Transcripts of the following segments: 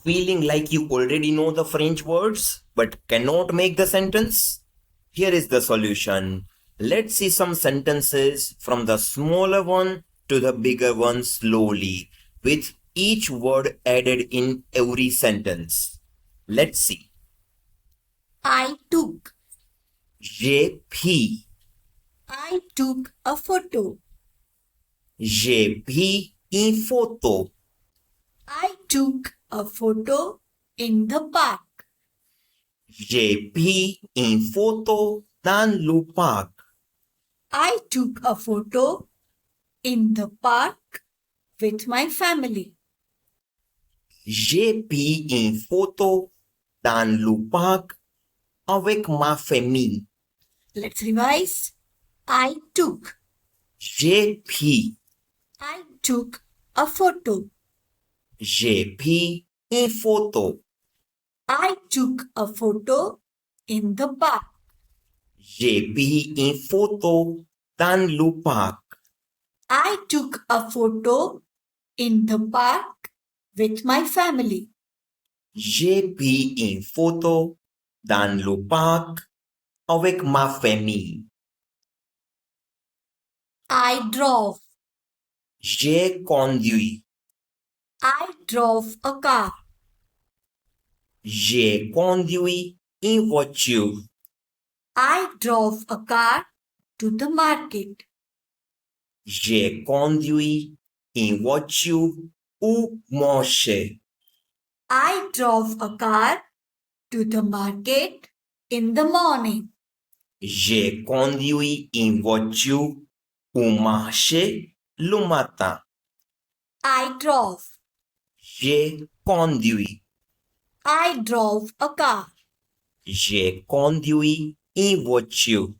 Feeling like you already know the French words but cannot make the sentence? Here is the solution. Let's see some sentences from the smaller one to the bigger one slowly, with each word added in every sentence. Let's see. I took. J'ai pris. I took a photo. J'ai pris une photo. I took a photo in the park. J'ai pris une photo dans le parc. I took a photo in the park with my family. J'ai pris une photo dans le parc avec ma famille. Let's revise. I took. J'ai pris. I took a photo. J'ai pris une photo. I took a photo in the park. J'ai pris une photo dans le parc. I took a photo in the park with my family. J'ai pris une photo dans le parc avec ma famille. I drove. J'ai conduit. I drove a car. J'ai conduit une voiture. I drove a car to the market. J'ai conduit une voiture au marché. I drove a car to the market in the morning. J'ai conduit une voiture au marché le matin. I drove. J'ai conduit. I drove a car. J'ai conduit une voiture.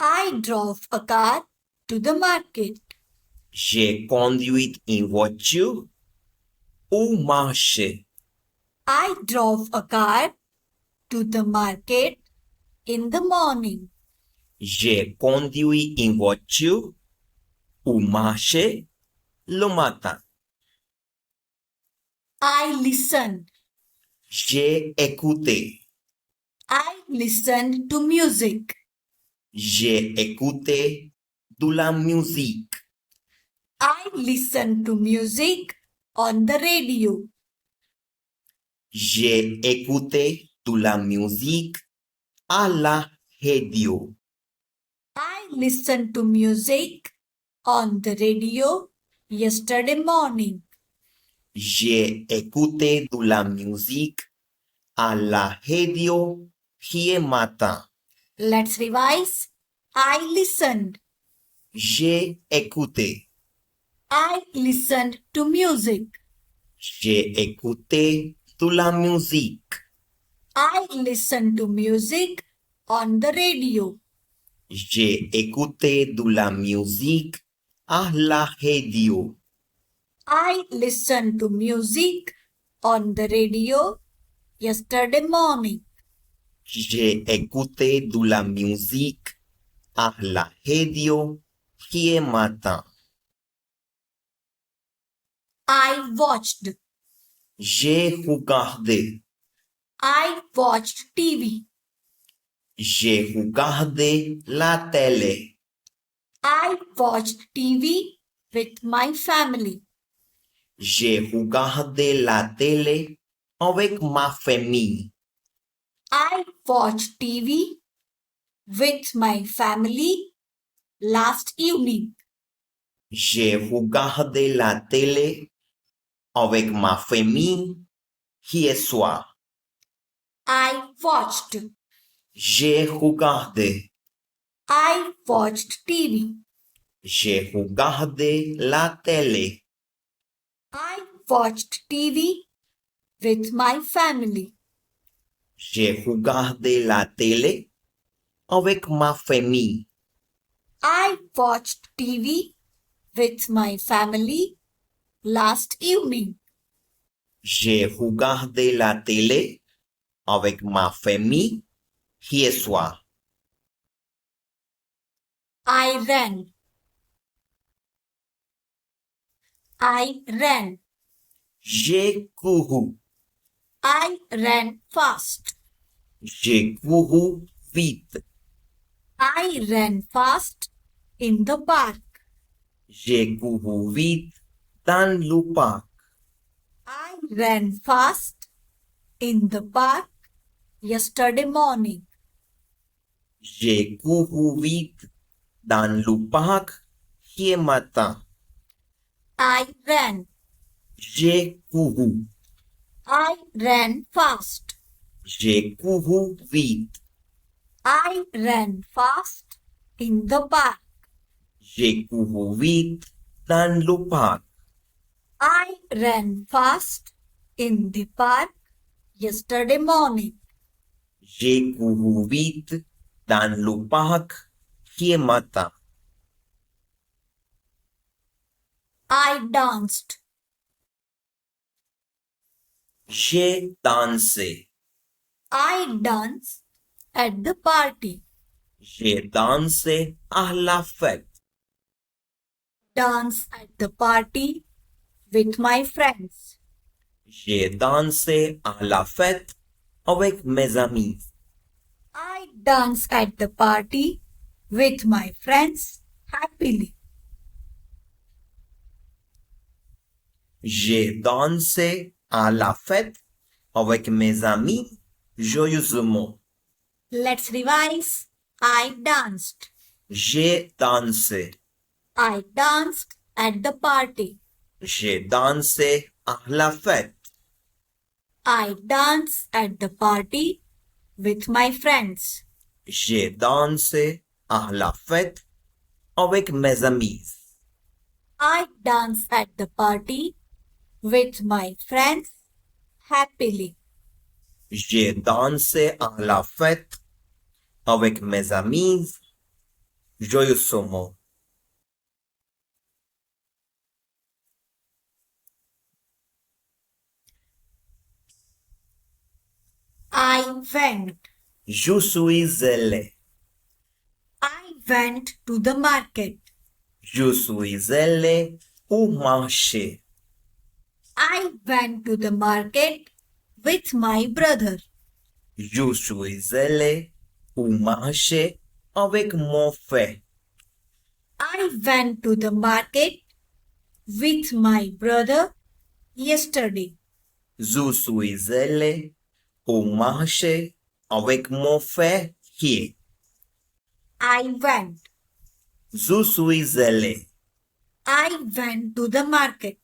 I drove a car to the market. J'ai conduit une voiture au marché. I drove a car to the market in the morning. J'ai conduit une voiture au marché le matin. I listened. J'ai écouté. I listened to music. J'ai écouté de la musique. I listened to music on the radio. J'ai écouté de la musique à la radio. I listened to music on the radio yesterday morning. J'ai écouté de la musique à la radio hier matin. Let's revise. I listened. J'ai écouté. I listened to music. J'ai écouté de la musique. I listened to music on the radio. J'ai écouté de la musique à la radio. I listened to music on the radio yesterday morning. J'ai écouté de la musique à la radio hier matin. I watched. J'ai regardé. I watched TV. J'ai regardé la télé. I watched TV with my family. J'ai regardé la télé avec ma famille. I watched TV with my family last evening. J'ai regardé la télé avec ma famille hier soir. I watched. J'ai regardé. I watched TV. J'ai regardé la télé. I watched TV with my family. J'ai regardé la télé avec ma famille. I watched TV with my family last evening. J'ai regardé la télé avec ma famille hier soir. I ran. I ran. J'ai couru. I ran fast. J'ai couru vite. I ran fast in the park. J'ai couru vite dans le parc. I ran fast in the park yesterday morning. J'ai couru vite dans le parc hier matin. I ran. J'ai couru. I ran fast. J'ai couru vite. I ran fast in the park. J'ai couru vite dans le parc. I ran fast in the park yesterday morning. J'ai couru vite dans le parc hier matin. I danced. J'ai dansé. I danced at the party. J'ai dansé à la fête. Dance at the party with my friends. J'ai dansé à la fête avec mes amis. I dance at the party with my friends happily. J'ai dansé à la fête avec mes amis joyeusement. Let's revise. I danced. J'ai dansé. I danced at the party. J'ai dansé à la fête. I danced at the party with my friends. J'ai dansé à la fête avec mes amis. I danced at the party with my friends happily. J'ai dansé à la fête avec mes amis joyeusement. I went. Je suis allé. I went to the market. Je suis allé au marché. I went to the market with my brother. Je suis allé au marché avec mon frère. I went to the market with my brother yesterday. Je suis allé au marché avec mon frère hier. I went. Je suis allé. I went to the market.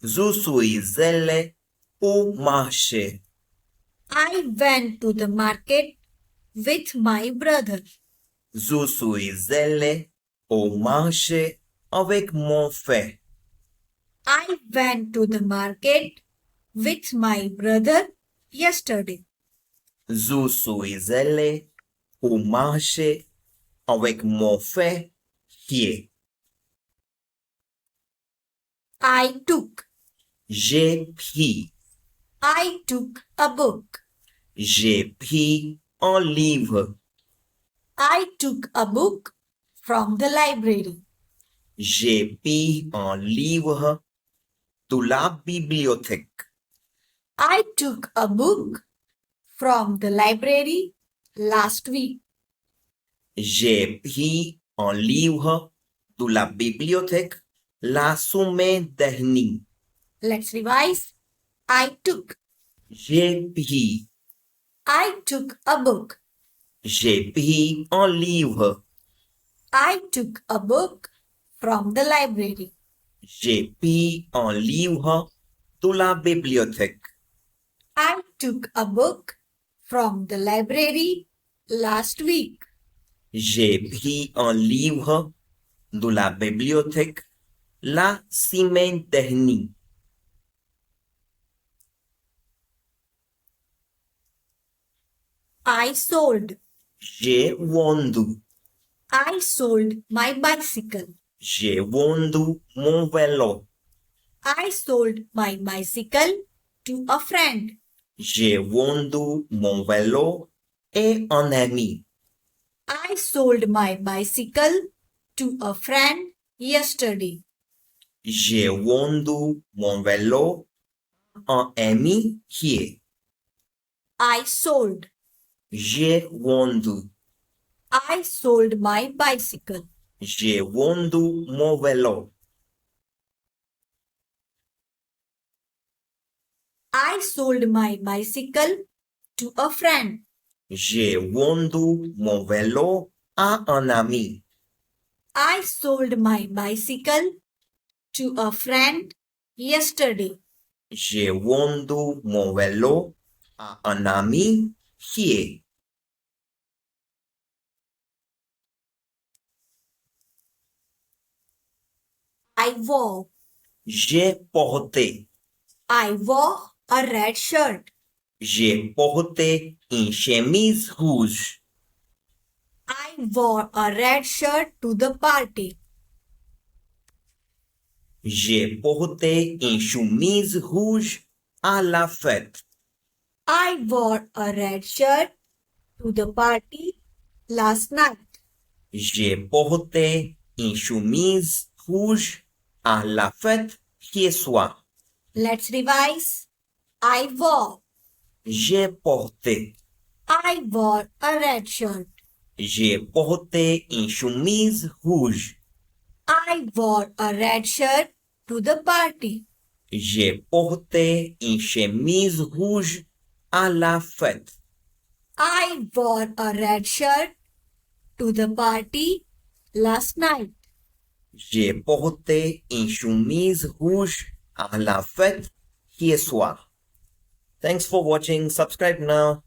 Je suis allé au marché. I went to the market with my brother. Je suis allé au marché avec mon frère. I went to the market with my brother yesterday. Je suis allé au marché avec mon frère hier. I took. J'ai pris. I took a book. J'ai pris un livre. I took a book from the library. J'ai pris un livre de la bibliothèque. I took a book from the library last week. J'ai pris un livre de la bibliothèque la semaine dernière. Let's revise. I took. J'ai pris. I took a book. J'ai pris un livre. I took a book from the library. J'ai pris un livre de la bibliothèque. I took a book from the library last week. J'ai pris un livre de la bibliothèque la semaine dernière. I sold. J'ai vendu. I sold my bicycle. J'ai vendu mon vélo. I sold my bicycle to a friend. J'ai vendu mon vélo et un ami. I sold my bicycle to a friend yesterday. J'ai vendu mon vélo à un ami hier. I sold. J'ai vendu. I sold my bicycle. J'ai vendu mon vélo. I sold my bicycle to a friend. J'ai vendu mon vélo à un ami. I sold my bicycle to a friend yesterday. J'ai vendu mon vélo à un ami hier. I wore. J'ai porté. I wore a red shirt. J'ai porté une chemise rouge. I wore a red shirt to the party. J'ai porté une chemise rouge à la fête. I wore a red shirt to the party last night. J'ai porté une chemise rouge à la fête hier soir. Let's revise. I wore. J'ai porté. I wore a red shirt. J'ai porté une chemise rouge. I wore a red shirt to the party. J'ai porté une chemise rouge à la fête. I wore a red shirt to the party last night. J'ai porté une chemise rouge à la fête hier soir. Thanks for watching. Subscribe now.